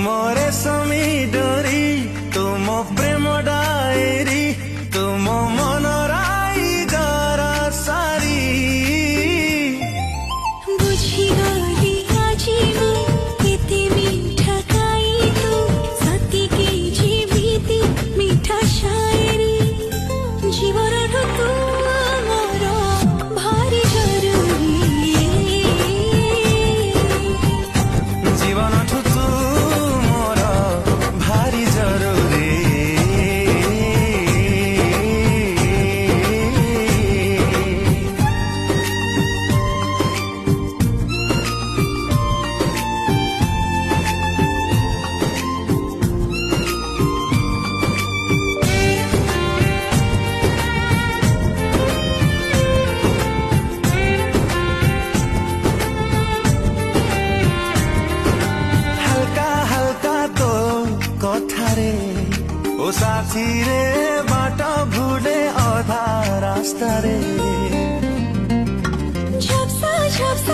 ତୁମରେ ସମୀ ଡୋରି ତୁମ ପ୍ରେମ ଡାଏରୀ ତୁମ ମନରାଇ ଗର ସାରି ବୁଝିଗଲି ଆଜି ମୁଁ କେତେ ମିଠା ଖାଇ ତୁ ସତିକି ଯେମିତି ମିଠା ଶାୟରୀ ଜୀବନଠୁ ତୁ ମୋର ଭାରି ଜରୁରୀ ଜୀବନଠୁ ତୁ ମୋର ଭାରି ଜରୁରୀ কথারে ও সাথী রে বাট ভুলে অধা রাস্তারে ঝাপসা ঝাপসা